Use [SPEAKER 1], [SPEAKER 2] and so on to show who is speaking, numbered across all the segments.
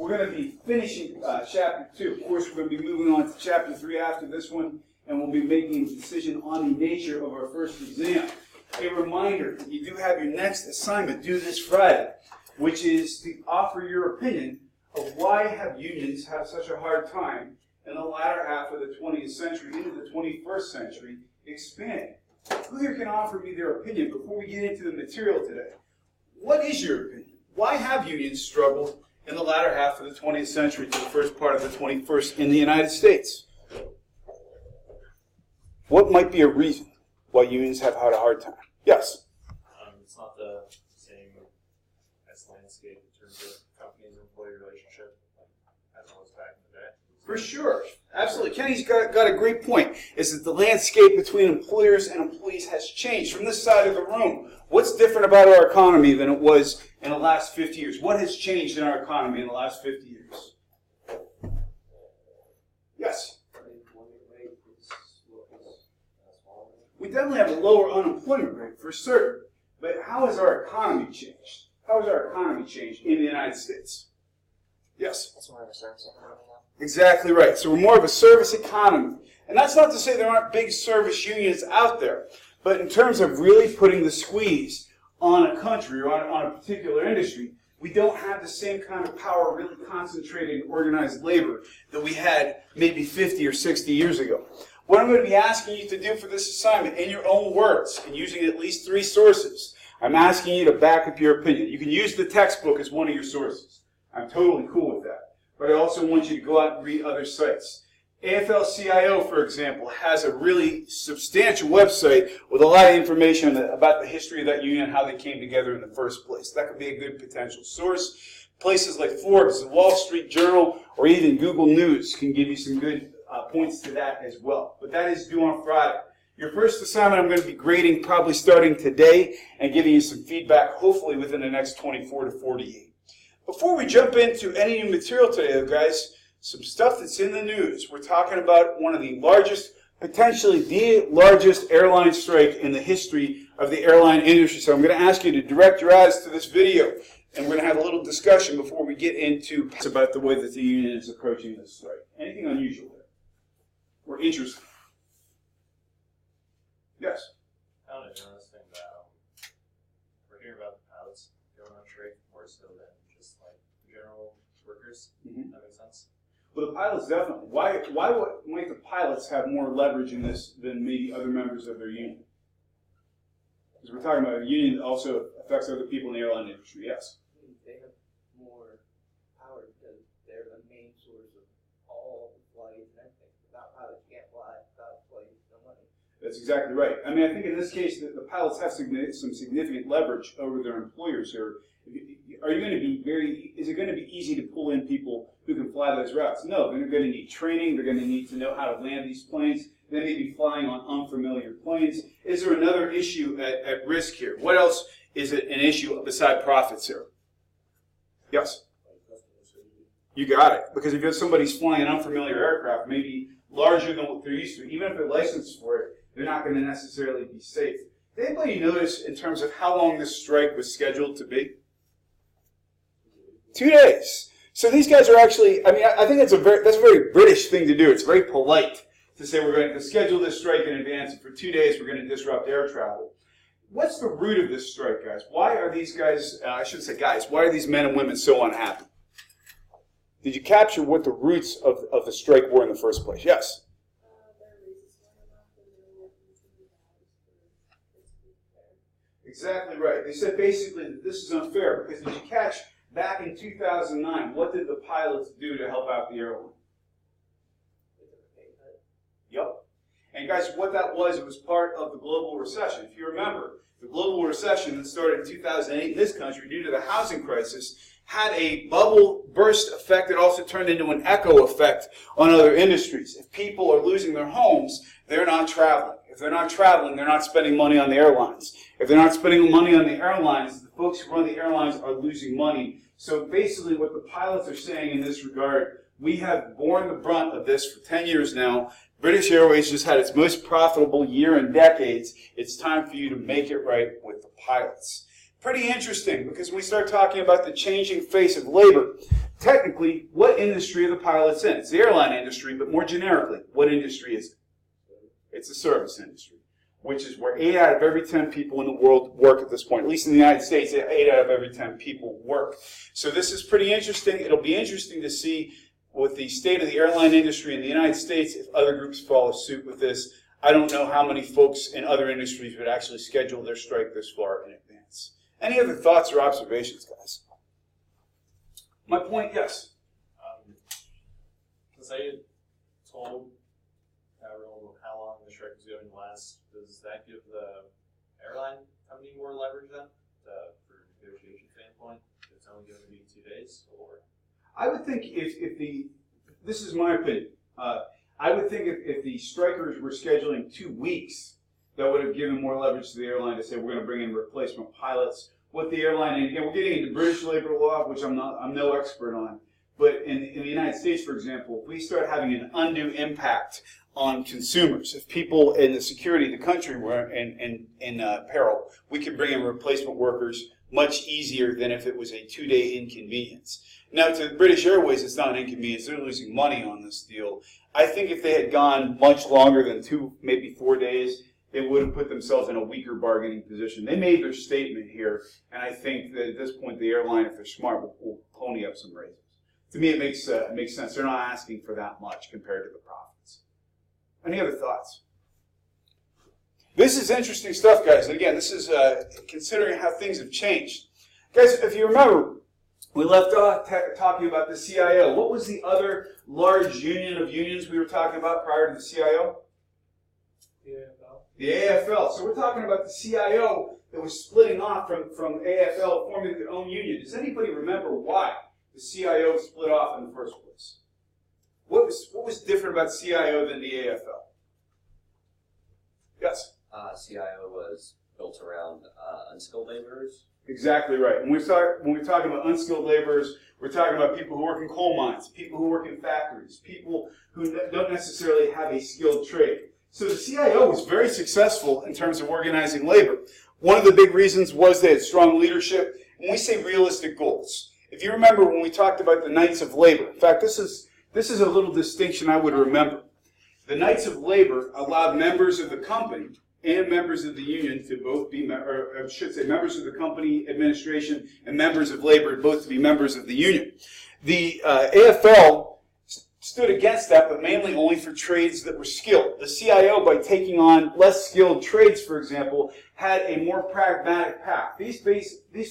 [SPEAKER 1] We're going to be finishing Chapter 2. Of course, we're going to be moving on to Chapter 3 after this one, and we'll be making a decision on the nature of our first exam. A reminder, you do have your next assignment due this Friday, which is to offer your opinion of why have unions had such a hard time in the latter half of the 20th century into the 21st century expanding. Who here can offer me their opinion before we get into the material today? What is your opinion? Why have unions struggled in the latter half of the 20th century to the first part of the 21st in the United States? What might be a reason why unions have had a hard time? Yes?
[SPEAKER 2] It's not the same as landscape in terms of company and employee relationship as it was back in the day.
[SPEAKER 1] For sure. Absolutely. Kenny's got a great point, is that the landscape between employers and employees has changed. From this side of the room, what's different about our economy than it was in the last 50 years? What has changed in our economy in the last 50 years? Yes? We definitely have a lower unemployment rate, for certain. But how has our economy changed? How has our economy changed in the United States? Yes?
[SPEAKER 3] It's more of a service economy now.
[SPEAKER 1] Exactly right. So we're more of a service economy. And that's not to say there aren't big service unions out there. But in terms of really putting the squeeze on a country or on a particular industry, we don't have the same kind of power really concentrated in organized labor that we had maybe 50 or 60 years ago. What I'm going to be asking you to do for this assignment, in your own words, and using at least 3 sources, I'm asking you to back up your opinion. You can use the textbook as one of your sources. I'm totally cool with that. But I also want you to go out and read other sites. AFL-CIO, for example, has a really substantial website with a lot of information about the history of that union and how they came together in the first place. That could be a good potential source. Places like Forbes, the Wall Street Journal, or even Google News can give you some good points to that as well. But that is due on Friday. Your first assignment I'm going to be grading probably starting today and giving you some feedback hopefully within the next 24 to 48. Before we jump into any new material today, though, guys, some stuff that's in the news. We're talking about one of the largest, potentially the largest airline strike in the history of the airline industry. So I'm going to ask you to direct your eyes to this video, and we're going to have a little discussion before we get into about the way that the union is approaching this strike. Anything unusual there? Or interesting? Yes?
[SPEAKER 2] I found it interesting that we're hearing about the pilots going on strike more so than just like general workers.
[SPEAKER 1] Mm-hmm.
[SPEAKER 2] That makes sense.
[SPEAKER 1] Well, the pilots definitely. Why might the pilots have more leverage in this than maybe other members of their union? Because we're talking about a union that also affects other people in the airline industry. Yes?
[SPEAKER 4] They have more power because they're the main source of all the flights and everything. Without pilots, you can't fly. Without flights, no money.
[SPEAKER 1] That's exactly right. I mean, I think in this case that the pilots have some significant leverage over their employers here. Are you going to be is it going to be easy to pull in people who can fly those routes? No, they're going to need training. They're going to need to know how to land these planes. They may be flying on unfamiliar planes. Is there another issue at risk here? What else is it an issue beside profits here? Yes? You got it. Because if somebody's flying an unfamiliar aircraft, maybe larger than what they're used to, even if they're licensed for it, they're not going to necessarily be safe. Did anybody notice in terms of how long this strike was scheduled to be? 2 days. So these guys are actually, I mean, I think that's a very British thing to do. It's very polite to say we're going to schedule this strike in advance, and for 2 days we're going to disrupt air travel. What's the root of this strike, guys? Why are these guys, I shouldn't say guys, why are these men and women so unhappy? Did you capture what the roots of the strike were in the first place? Yes? Exactly right. They said basically that this is unfair because did you catch back in 2009, what did the pilots do to help out the airline? Yep. And guys, what that was, it was part of the global recession. If you remember, the global recession that started in 2008 in this country due to the housing crisis had a bubble burst effect that also turned into an echo effect on other industries. If people are losing their homes, they're not traveling. If they're not traveling, they're not spending money on the airlines. If they're not spending money on the airlines, the folks who run the airlines are losing money. So basically what the pilots are saying in this regard, we have borne the brunt of this for 10 years now. British Airways just had its most profitable year in decades. It's time for you to make it right with the pilots. Pretty interesting, because when we start talking about the changing face of labor, technically, what industry are the pilots in? It's the airline industry, but more generically, what industry is it? It's the service industry, which is where 8 out of every 10 people in the world work at this point. At least in the United States, 8 out of every 10 people work. So this is pretty interesting. It'll be interesting to see with the state of the airline industry in the United States if other groups follow suit with this. I don't know how many folks in other industries would actually schedule their strike this far in advance. Any other thoughts or observations, guys? My point, yes.
[SPEAKER 2] Since I told everyone how long the strike is going to last, does that give the airline company more leverage then, for negotiation standpoint? If it's only going to be 2 days, or?
[SPEAKER 1] I would think this is my opinion, I would think if the strikers were scheduling 2 weeks, that would have given more leverage to the airline to say we're going to bring in replacement pilots. What the airline, and again, we're getting into British labor law, which I'm no expert on, but in the United States, for example, if we start having an undue impact on consumers, if people in the security of the country were in peril, we could bring in replacement workers much easier than if it was a 2-day inconvenience. Now, to British Airways, it's not an inconvenience. They're losing money on this deal. I think if they had gone much longer than 2, maybe 4 days, they would have put themselves in a weaker bargaining position. They made their statement here, and I think that at this point, the airline, if they're smart, will pony up some raises. To me, it makes sense. They're not asking for that much compared to the profits. Any other thoughts? This is interesting stuff, guys. And again, this is considering how things have changed. Guys, if you remember, we left off talking about the CIO. What was the other large union of unions we were talking about prior to the CIO?
[SPEAKER 4] The AFL.
[SPEAKER 1] The AFL. So we're talking about the CIO that was splitting off from AFL, forming their own union. Does anybody remember why the CIO split off in the first place? What was different about CIO than the AFL? Yes?
[SPEAKER 3] CIO was built around unskilled laborers.
[SPEAKER 1] Exactly right. When we're talking about unskilled laborers, we're talking about people who work in coal mines, people who work in factories, people who don't necessarily have a skilled trade. So the CIO was very successful in terms of organizing labor. One of the big reasons was they had strong leadership. When we say realistic goals, if you remember when we talked about the Knights of Labor, in fact, this is a little distinction I would remember. The Knights of Labor allowed members of the company and members of the union to both be, or I should say members of the company administration and members of labor both to be members of the union. The AFL stood against that, but mainly only for trades that were skilled. The CIO, by taking on less skilled trades, for example, had a more pragmatic path. These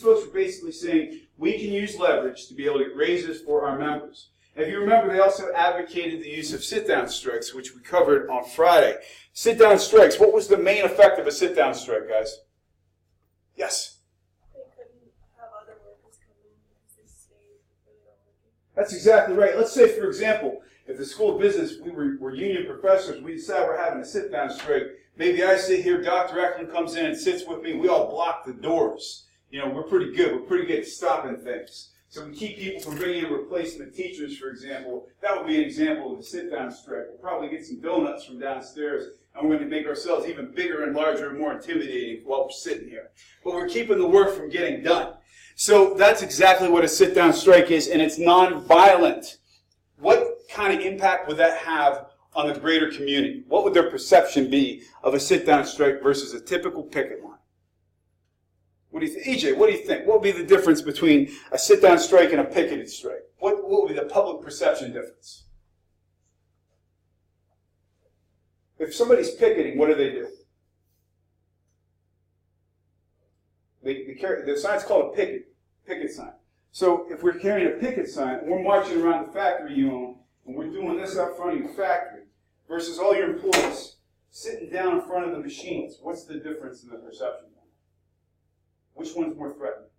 [SPEAKER 1] folks were basically saying, we can use leverage to be able to get raises for our members. If you remember, they also advocated the use of sit-down strikes, which we covered on Friday. Sit-down strikes, what was the main effect of a sit-down strike, guys? Yes?
[SPEAKER 5] They couldn't have other workers come in because they stayed really working.
[SPEAKER 1] That's exactly right. Let's say, for example, if the School of Business, we were union professors, we decide we're having a sit-down strike. Maybe I sit here, Dr. Eklund comes in and sits with me, we all block the doors. You know, we're pretty good. We're pretty good at stopping things. So we keep people from bringing in replacement teachers, for example. That would be an example of a sit-down strike. We'll probably get some donuts from downstairs, and we're going to make ourselves even bigger and larger and more intimidating while we're sitting here. But we're keeping the work from getting done. So that's exactly what a sit-down strike is, and it's non-violent. What kind of impact would that have on the greater community? What would their perception be of a sit-down strike versus a typical picket line? What do you think? EJ, what do you think? What would be the difference between a sit-down strike and a picketed strike? What would be the public perception difference? If somebody's picketing, what do? They carry, the sign's called a picket sign. So if we're carrying a picket sign, and we're marching around the factory you own, and we're doing this out front of your factory, versus all your employees sitting down in front of the machines, what's the difference in the perception? Which one's more threatening?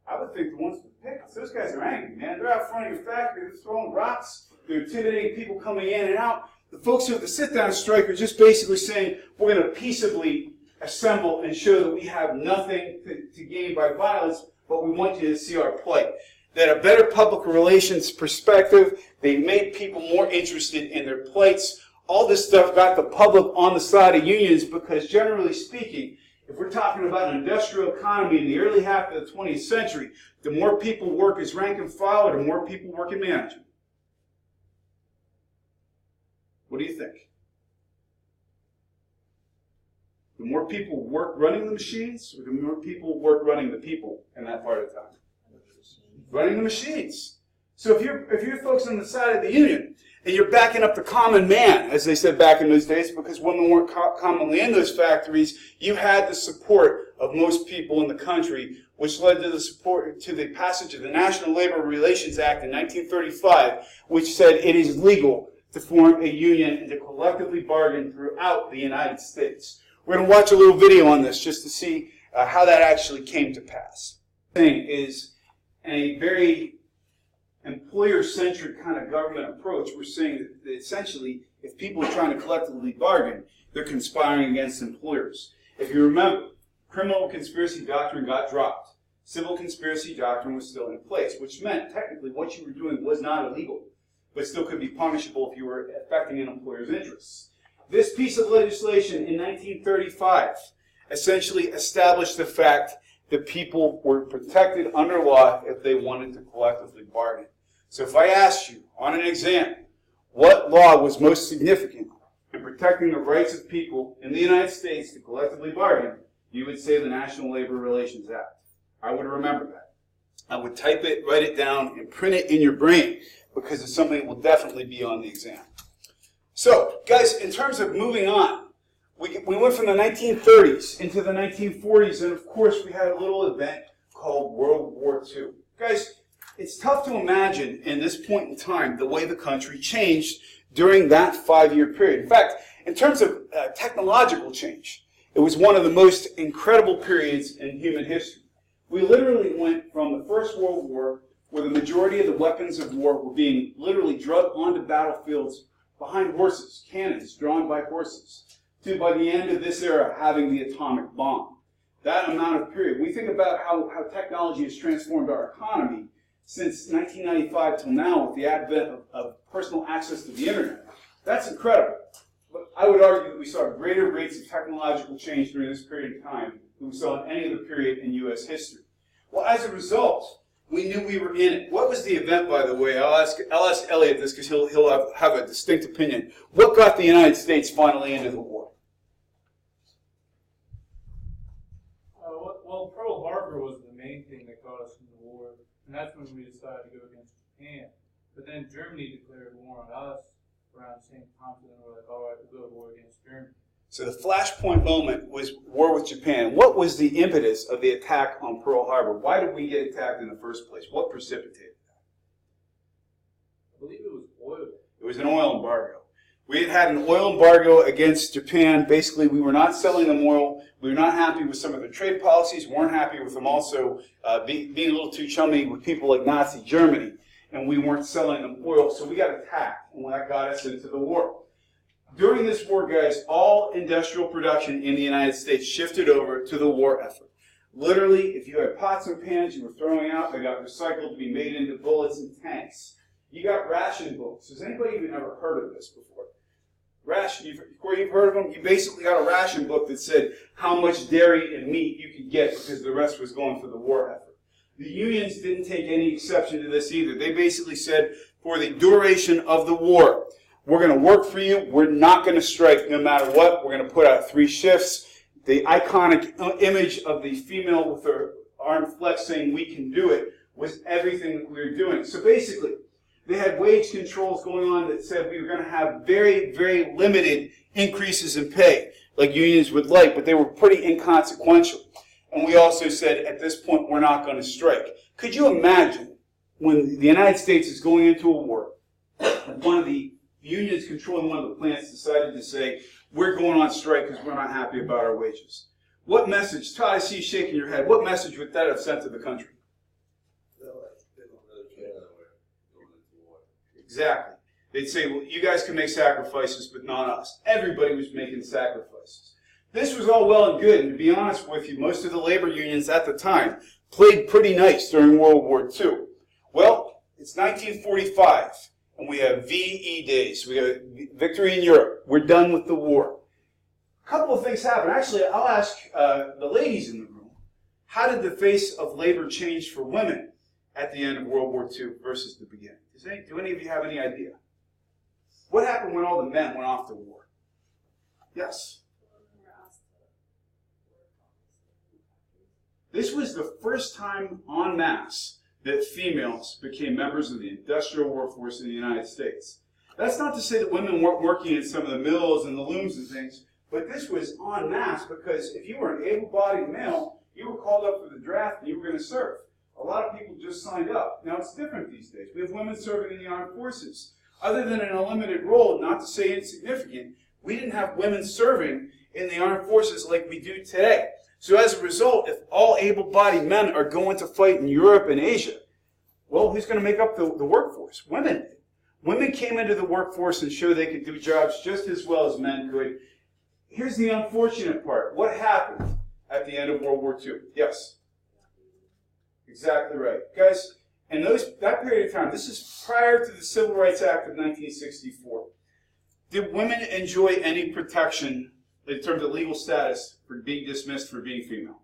[SPEAKER 1] I would think the ones with pickets. Those guys are angry, man. They're out front of your factory. They're throwing rocks. They're intimidating people coming in and out. The folks who have the sit-down strike are just basically saying, we're going to peaceably assemble and show that we have nothing to gain by violence, but we want you to see our plight. That a better public relations perspective, they made people more interested in their plights. All this stuff got the public on the side of unions because, generally speaking, If we're talking about an industrial economy in the early half of the 20th century, the more people work as rank and file, or the more people work in management? What do you think? The more people work running the machines, or the more people work running the people in that part of the time? Running the machines. So if you're folks on the side of the union, and you're backing up the common man, as they said back in those days, because women weren't commonly in those factories, you had the support of most people in the country, which led to the passage of the National Labor Relations Act in 1935, which said it is legal to form a union and to collectively bargain throughout the United States. We're going to watch a little video on this just to see how that actually came to pass. The thing is a very employer-centric kind of government approach. We're saying that essentially, if people are trying to collectively bargain, they're conspiring against employers. If you remember, criminal conspiracy doctrine got dropped. Civil conspiracy doctrine was still in place, which meant technically what you were doing was not illegal, but still could be punishable if you were affecting an employer's interests. This piece of legislation in 1935 essentially established the fact that people were protected under law if they wanted to collectively bargain. So if I asked you on an exam, what law was most significant in protecting the rights of people in the United States to collectively bargain, you would say the National Labor Relations Act. I would remember that. I would type it, write it down, and print it in your brain, because it's something that will definitely be on the exam. So, guys, in terms of moving on, we went from the 1930s into the 1940s, and of course we had a little event called World War II. Guys, it's tough to imagine in this point in time the way the country changed during that 5-year period. In fact, in terms of technological change, it was one of the most incredible periods in human history. We literally went from the First World War, where the majority of the weapons of war were being literally drugged onto battlefields behind horses, cannons drawn by horses, to, by the end of this era, having the atomic bomb. That amount of period. We think about how technology has transformed our economy since 1995 till now with the advent of personal access to the internet. That's incredible. But I would argue that we saw greater rates of technological change during this period of time than we saw in any other period in U.S. history. Well, as a result, we knew we were in it. What was the event, by the way? I'll ask Elliot this because he'll have a distinct opinion. What got the United States finally into the war?
[SPEAKER 6] Well, Pearl Harbor was the main thing that got us in the war, and that's when we decided to go against Japan. But then Germany declared war on us around the same time, so then we're like, all right, we'll go to war against Germany.
[SPEAKER 1] So the flashpoint moment was war with Japan. What was the impetus of the attack on Pearl Harbor? Why did we get attacked in the first place? What precipitated that?
[SPEAKER 6] I believe it was oil.
[SPEAKER 1] It was an oil embargo. We had an oil embargo against Japan. Basically, we were not selling them oil. We were not happy with some of their trade policies. We weren't happy with them also being a little too chummy with people like Nazi Germany. And we weren't selling them oil, so we got attacked. And that got us into the war. During this war, guys, all industrial production in the United States shifted over to the war effort. Literally, if you had pots and pans you were throwing out, they got recycled to be made into bullets and tanks. You got ration books. Has anybody even ever heard of this before? Corey, you've heard of them? You basically got a ration book that said how much dairy and meat you could get because the rest was going for the war effort. The unions didn't take any exception to this either. They basically said, for the duration of the war, we're going to work for you. We're not going to strike no matter what. We're going to put out 3 shifts. The iconic image of the female with her arm flexed saying, "We can do it," was everything that we were doing. So basically, they had wage controls going on that said we were going to have very, very limited increases in pay, like unions would like, but they were pretty inconsequential. And we also said, at this point, we're not going to strike. Could you imagine when the United States is going into a war, and one of the unions controlling one of the plants decided to say, we're going on strike because we're not happy about our wages? What message, Todd, I see you shaking your head, what message would that have sent to the country? Exactly. They'd say, well, you guys can make sacrifices, but not us. Everybody was making sacrifices. This was all well and good, and to be honest with you, most of the labor unions at the time played pretty nice during World War II. Well, it's 1945, and we have VE days. We have victory in Europe. We're done with the war. A couple of things happened. Actually, I'll ask the ladies in the room, how did the face of labor change for women at the end of World War II versus the beginning? Do any of you have any idea? What happened when all the men went off to war? Yes? This was the first time en masse that females became members of the industrial workforce in the United States. That's not to say that women weren't working in some of the mills and the looms and things, but this was en masse because if you were an able-bodied male, you were called up for the draft and you were going to serve. A lot of people just signed up. Now, it's different these days. We have women serving in the armed forces. Other than in a limited role, not to say insignificant, we didn't have women serving in the armed forces like we do today. So as a result, if all able-bodied men are going to fight in Europe and Asia, well, who's going to make up the workforce? Women did. Women came into the workforce and showed they could do jobs just as well as men could. Here's the unfortunate part. What happened at the end of World War II? Yes? Exactly right. Guys, in that period of time, this is prior to the Civil Rights Act of 1964, did women enjoy any protection in terms of legal status for being dismissed for being female?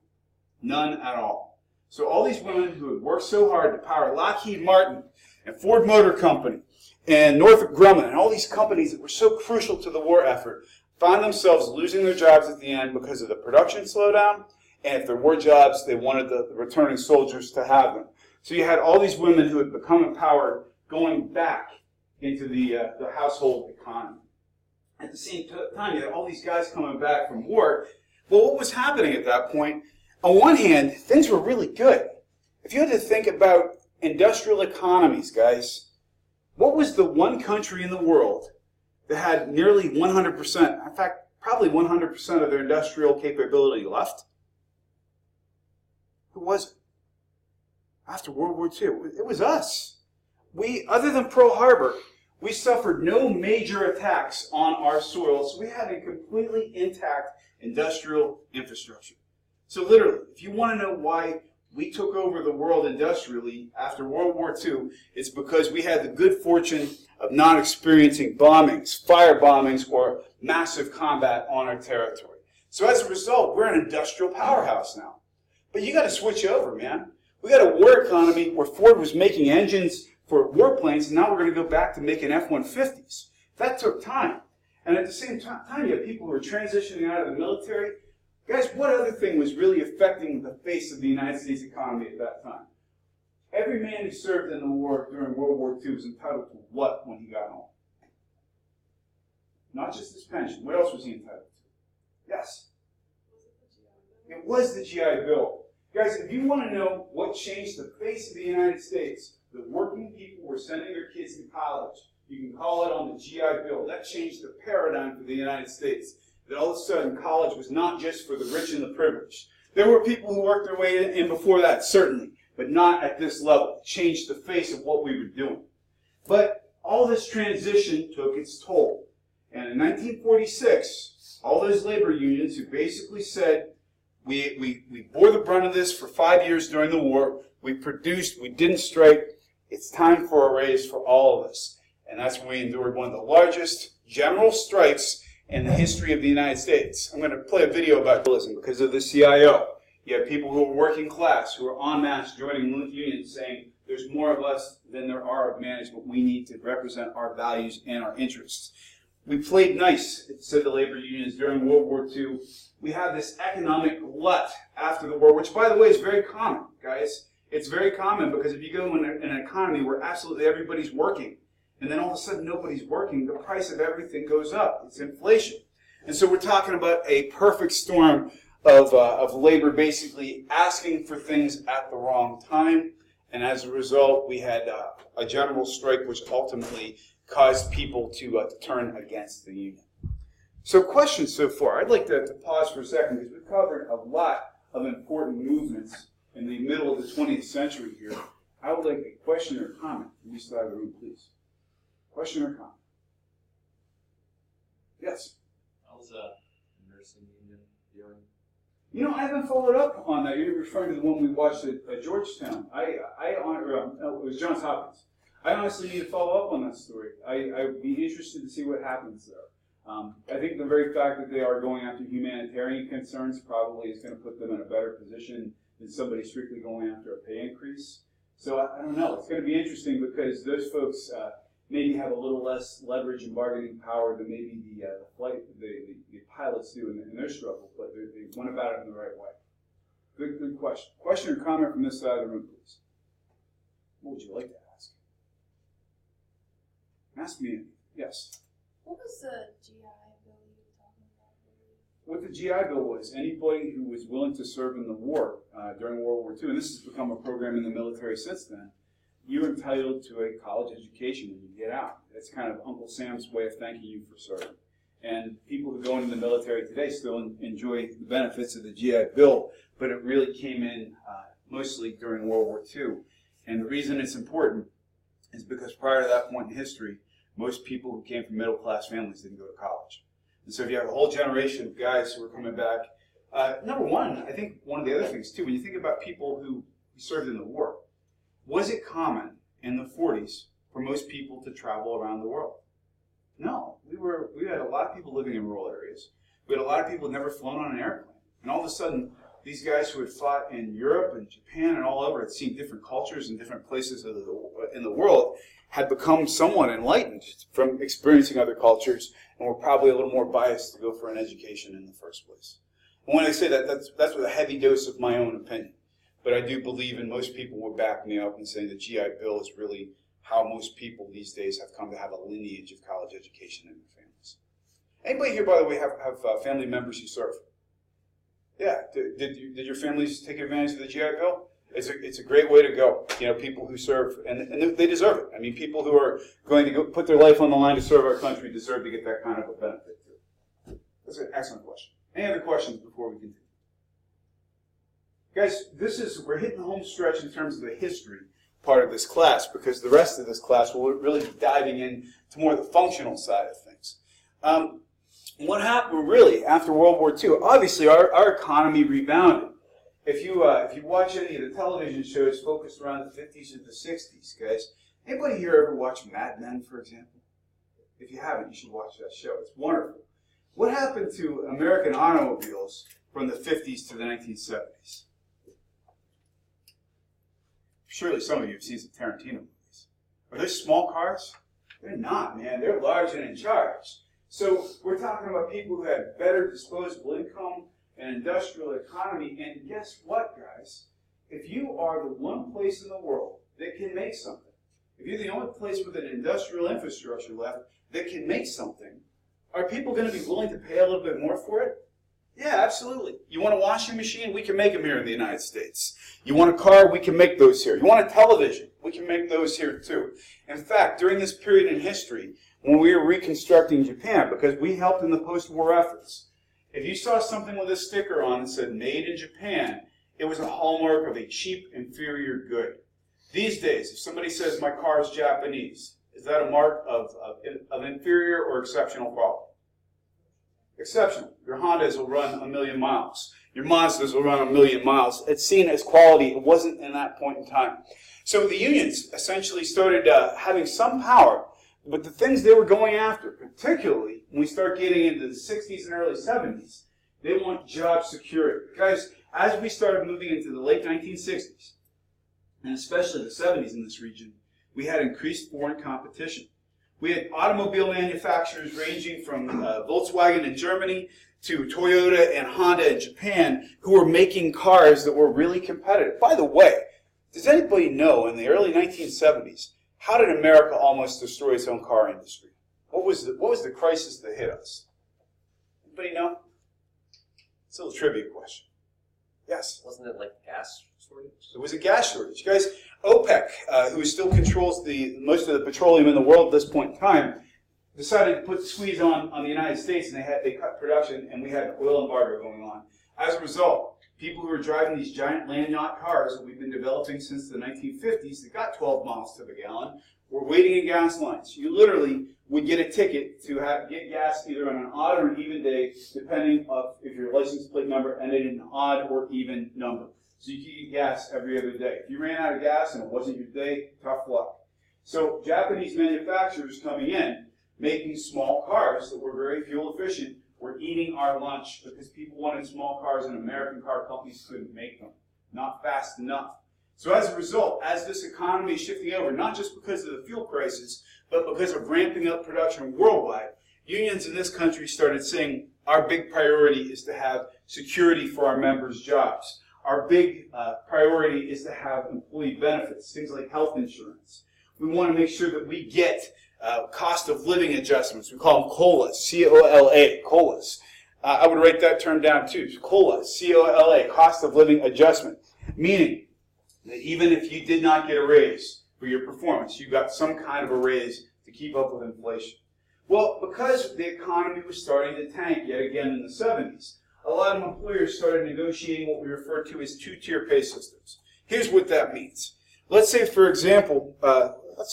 [SPEAKER 1] None at all. So all these women who had worked so hard to power Lockheed Martin and Ford Motor Company and Northrop Grumman and all these companies that were so crucial to the war effort found themselves losing their jobs at the end because of the production slowdown, and if there were jobs, they wanted the returning soldiers to have them. So you had all these women who had become empowered going back into the household economy. At the same time, you had all these guys coming back from war. Well, what was happening at that point? On one hand, things were really good. If you had to think about industrial economies, guys, what was the one country in the world that had nearly 100%, in fact, probably 100% of their industrial capability left? Who was it? After World War II, it was us. Other than Pearl Harbor, we suffered no major attacks on our soil, so we had a completely intact industrial infrastructure. So literally, if you want to know why we took over the world industrially after World War II, it's because we had the good fortune of not experiencing bombings, fire bombings, or massive combat on our territory. So as a result, we're an industrial powerhouse now. But you got to switch over, man. We got a war economy where Ford was making engines for warplanes, and now we're going to go back to making F-150s. That took time. And at the same time, you have people who are transitioning out of the military. Guys, what other thing was really affecting the face of the United States economy at that time? Every man who served in the war during World War II was entitled to what when he got home? Not just his pension. What else was he entitled to? Yes? It was the GI Bill. Guys, if you want to know what changed the face of the United States, the working people were sending their kids to college. You can call it on the GI Bill. That changed the paradigm for the United States. That all of a sudden college was not just for the rich and the privileged. There were people who worked their way in before that, certainly, but not at this level. It changed the face of what we were doing. But all this transition took its toll. And in 1946, all those labor unions who basically said, we bore the brunt of this for 5 years during the war, we produced, we didn't strike, it's time for a raise for all of us. And that's when we endured one of the largest general strikes in the history of the United States. I'm going to play a video about capitalism because of the CIO. You have people who are working class, who are en masse joining unions saying there's more of us than there are of management. We need to represent our values and our interests. We played nice, said the labor unions during World War II. We had this economic glut after the war, which, by the way, is very common, guys. It's very common because if you go in an economy where absolutely everybody's working, and then all of a sudden nobody's working, the price of everything goes up. It's inflation. And so we're talking about a perfect storm of labor basically asking for things at the wrong time. And as a result, we had a general strike which ultimately caused people to turn against the union. So questions so far. I'd like to pause for a second because we've covered a lot of important movements in the middle of the 20th century here. I would like a question or comment from this side of the room, please. Question or comment? Yes?
[SPEAKER 2] How's the nursing union doing?
[SPEAKER 1] You know, I haven't followed up on that. You're referring to the one we watched at Georgetown. It was Johns Hopkins. I honestly need to follow up on that story. I'd be interested to see what happens there. I think the very fact that they are going after humanitarian concerns probably is going to put them in a better position than somebody strictly going after a pay increase. So I don't know. It's going to be interesting because those folks maybe have a little less leverage and bargaining power than maybe the pilots do in their struggle, but they went about it in the right way. Good question. Question or comment from this side of the room, please. What would you like to ask? Ask me. Yes.
[SPEAKER 5] What was the GI Bill you were talking about?
[SPEAKER 1] What the GI Bill was, anybody who was willing to serve in the war during World War II, and this has become a program in the military since then, you're entitled to a college education when you get out. That's kind of Uncle Sam's way of thanking you for serving. And people who go into the military today still enjoy the benefits of the GI Bill, but it really came in mostly during World War II. And the reason it's important is because prior to that point in history, most people who came from middle-class families didn't go to college. And so if you have a whole generation of guys who are coming back, number one, I think one of the other things too, when you think about people who served in the war, was it common in the 40s for most people to travel around the world? No. We had a lot of people living in rural areas. We had a lot of people who had never flown on an airplane. And all of a sudden, these guys who had fought in Europe and Japan and all over, had seen different cultures and different places in the world, had become somewhat enlightened from experiencing other cultures, and were probably a little more biased to go for an education in the first place. And when I say that, that's with a heavy dose of my own opinion. But I do believe, and most people would back me up and say the GI Bill is really how most people these days have come to have a lineage of college education in their families. Anybody here, by the way, have family members who serve? Yeah. Did your families take advantage of the GI Bill? It's a great way to go. You know, people who serve, and they deserve it. I mean, people who are going to go put their life on the line to serve our country deserve to get that kind of a benefit too. That's an excellent question. Any other questions before we continue? Guys, we're hitting the home stretch in terms of the history part of this class, because the rest of this class will really be diving into more of the functional side of things. What happened really after World War II? Obviously, our economy rebounded. If you watch any of the television shows focused around the 50s or the 60s, guys, anybody here ever watch Mad Men, for example? If you haven't, you should watch that show. It's wonderful. What happened to American automobiles from the 50s to the 1970s? Surely some of you have seen some Tarantino movies. Are they small cars? They're not, man. They're large and in charge. So we're talking about people who had better disposable income and industrial economy. And guess what, guys? If you are the one place in the world that can make something, if you're the only place with an industrial infrastructure left that can make something, are people going to be willing to pay a little bit more for it? Yeah, absolutely. You want a washing machine? We can make them here in the United States. You want a car? We can make those here. You want a television? We can make those here too. In fact, during this period in history, when we were reconstructing Japan, because we helped in the post-war efforts, if you saw something with a sticker on that said "Made in Japan," it was a hallmark of a cheap, inferior good. These days, if somebody says my car is Japanese, is that a mark of inferior or exceptional quality? Exceptional. Your Hondas will run 1,000,000 miles. Your Mazdas will run 1,000,000 miles. It's seen as quality. It wasn't in that point in time. So the unions essentially started having some power, but the things they were going after, particularly when we start getting into the 60s and early 70s, they want job security. Guys, as we started moving into the late 1960s, and especially the 70s in this region, we had increased foreign competition. We had automobile manufacturers ranging from Volkswagen in Germany to Toyota and Honda in Japan who were making cars that were really competitive. By the way, does anybody know in the early 1970s, how did America almost destroy its own car industry? What was the crisis that hit us? Anybody know? It's a little trivia question. Yes?
[SPEAKER 3] Wasn't it like gas shortage?
[SPEAKER 1] It was a gas shortage. Guys, OPEC, who still controls most of the petroleum in the world at this point in time, decided to put the squeeze on the United States, and they cut production, and we had an oil embargo going on. As a result, people who were driving these giant land yacht cars that we've been developing since the 1950s that got 12 miles to the gallon were waiting in gas lines. You literally would get a ticket to get gas either on an odd or an even day, depending on if your license plate number ended in an odd or even number. So you could get gas every other day. If you ran out of gas and it wasn't your day, tough luck. So Japanese manufacturers coming in making small cars that were very fuel efficient were eating our lunch because people wanted small cars and American car companies couldn't make them. Not fast enough. So as a result, as this economy is shifting over, not just because of the fuel crisis, but because of ramping up production worldwide, unions in this country started saying our big priority is to have security for our members' jobs. Our big priority is to have employee benefits, things like health insurance. We want to make sure that we get cost of living adjustments. We call them COLAs, C-O-L-A, COLAs. I would write that term down too, COLA, C-O-L-A, cost of living adjustment, meaning that even if you did not get a raise for your performance, you got some kind of a raise to keep up with inflation. Well, because the economy was starting to tank yet again in the 70s, a lot of employers started negotiating what we refer to as two-tier pay systems. Here's what that means. Let's say, for example,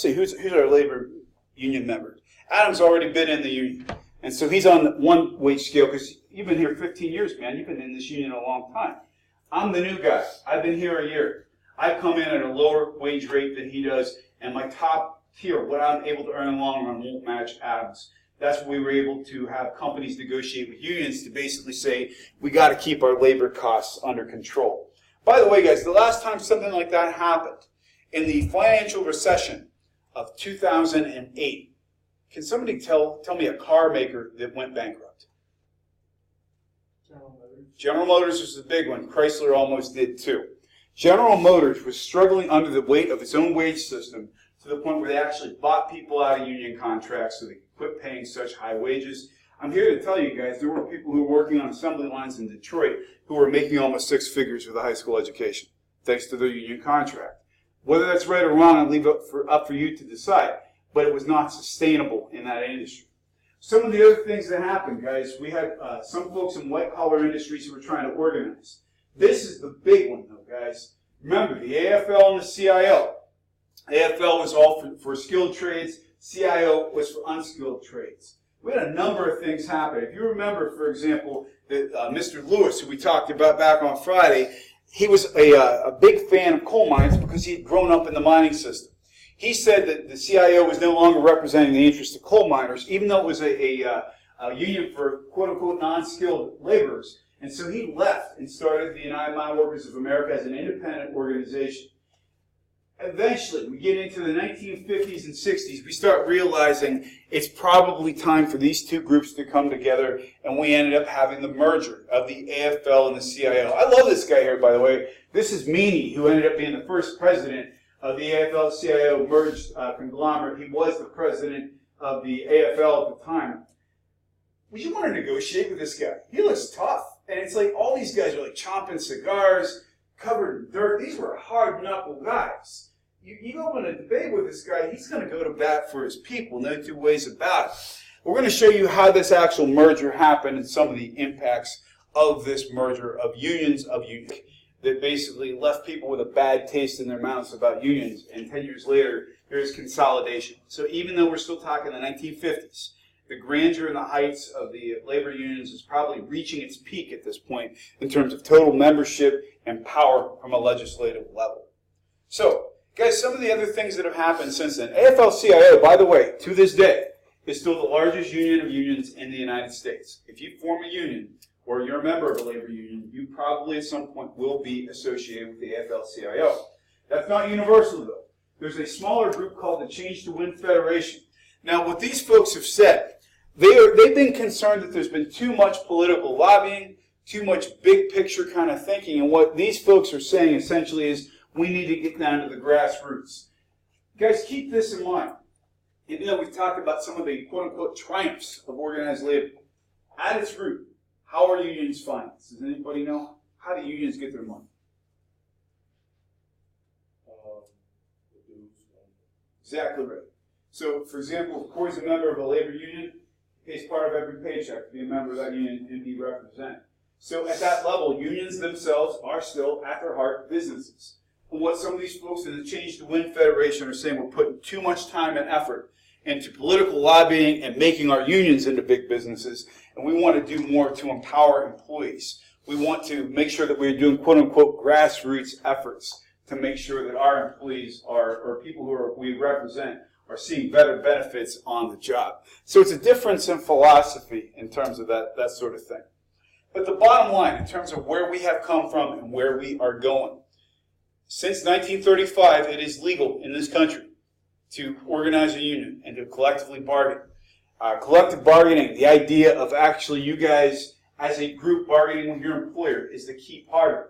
[SPEAKER 1] who's our labor union member? Adam's already been in the union, and so he's on one wage scale because you've been here 15 years, man. You've been in this union a long time. I'm the new guy. I've been here a year. I come in at a lower wage rate than he does, and my top tier, what I'm able to earn in the long run, won't match Adam's. That's what we were able to have companies negotiate with unions to basically say, we got to keep our labor costs under control. By the way, guys, the last time something like that happened, in the financial recession of 2008, can somebody tell me a car maker that went bankrupt?
[SPEAKER 6] General Motors.
[SPEAKER 1] General Motors was the big one. Chrysler almost did too. General Motors was struggling under the weight of its own wage system to the point where they actually bought people out of union contracts so they could quit paying such high wages. I'm here to tell you guys, there were people who were working on assembly lines in Detroit who were making almost six figures with a high school education, thanks to their union contract. Whether that's right or wrong, I'll leave it up for you to decide, but it was not sustainable in that industry. Some of the other things that happened, guys, we had some folks in white-collar industries who were trying to organize. This is the big one, though, guys. Remember, the AFL and the CIO. AFL was all for skilled trades. CIO was for unskilled trades. We had a number of things happen. If you remember, for example, that Mr. Lewis, who we talked about back on Friday, he was a big fan of coal mines because he had grown up in the mining system. He said that the CIO was no longer representing the interests of coal miners, even though it was a union for quote-unquote non-skilled laborers. And so he left and started the United Mine Workers of America as an independent organization. Eventually, we get into the 1950s and 60s, we start realizing it's probably time for these two groups to come together, and we ended up having the merger of the AFL and the CIO. I love this guy here, by the way. This is Meany, who ended up being the first president of the AFL-CIO merged conglomerate. He was the president of the AFL at the time. Would you want to negotiate with this guy? He looks tough. And it's like all these guys are like chomping cigars, covered in dirt. These were hard-knuckle guys. You go in a debate with this guy, he's going to go to bat for his people, no two ways about it. We're going to show you how this actual merger happened and some of the impacts of this merger of unions that basically left people with a bad taste in their mouths about unions. And 10 years later, there's consolidation. So even though we're still talking the 1950s, the grandeur and the heights of the labor unions is probably reaching its peak at this point in terms of total membership and power from a legislative level. So, guys, some of the other things that have happened since then. AFL-CIO, by the way, to this day, is still the largest union of unions in the United States. If you form a union or you're a member of a labor union, you probably at some point will be associated with the AFL-CIO. That's not universal, though. There's a smaller group called the Change to Win Federation. Now, what these folks have said, they've been concerned that there's been too much political lobbying, too much big picture kind of thinking, and what these folks are saying essentially is we need to get down to the grassroots. Guys, keep this in mind. Even though we've talked about some of the quote-unquote triumphs of organized labor, at its root, how are unions financed? Does anybody know? How do unions get their money? Exactly right. So, for example, if Corey's a member of a labor union, he pays part of every paycheck to be a member of that union and be represented. So at that level, unions themselves are still, at their heart, businesses. And what some of these folks in the Change to Win Federation are saying, we're putting too much time and effort into political lobbying and making our unions into big businesses, and we want to do more to empower employees. We want to make sure that we're doing quote-unquote grassroots efforts to make sure that our employees or people we represent are seeing better benefits on the job. So it's a difference in philosophy in terms of that sort of thing. But the bottom line, in terms of where we have come from and where we are going, since 1935, it is legal in this country to organize a union and to collectively bargain. Collective bargaining, the idea of actually you guys as a group bargaining with your employer, is the key part of that.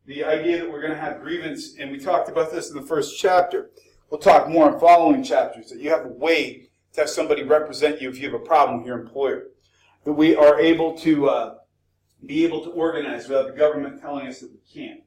[SPEAKER 1] The idea that we're going to have grievance, and we talked about this in the first chapter. We'll talk more in following chapters, that you have a way to have somebody represent you if you have a problem with your employer. That we are able to be able to organize without the government telling us that we can't.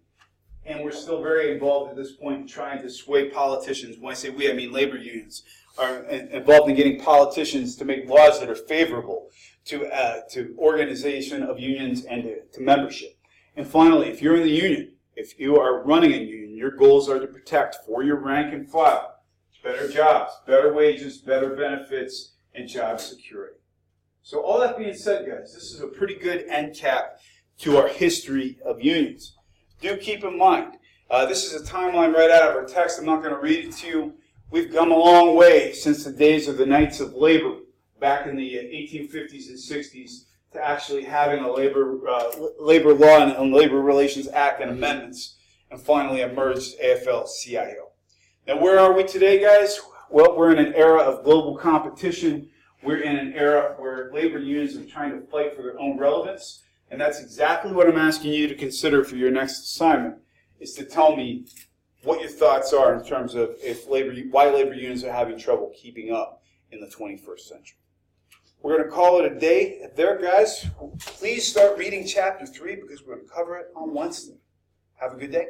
[SPEAKER 1] And we're still very involved at this point in trying to sway politicians. When I say we, I mean labor unions are involved in getting politicians to make laws that are favorable to organization of unions and to membership. And finally, if you're in the union, if you are running a union, your goals are to protect for your rank and file better jobs, better wages, better benefits, and job security. So all that being said, guys, this is a pretty good end cap to our history of unions. Do keep in mind, this is a timeline right out of our text. I'm not going to read it to you. We've come a long way since the days of the Knights of Labor back in the 1850s and 60s to actually having a labor law and Labor Relations Act and amendments, and finally emerged AFL-CIO. Now, where are we today, guys? Well, we're in an era of global competition. We're in an era where labor unions are trying to fight for their own relevance, and that's exactly what I'm asking you to consider for your next assignment, is to tell me what your thoughts are in terms of why labor unions are having trouble keeping up in the 21st century. We're going to call it a day there, guys. Please start reading Chapter 3 because we're going to cover it on Wednesday. Have a good day.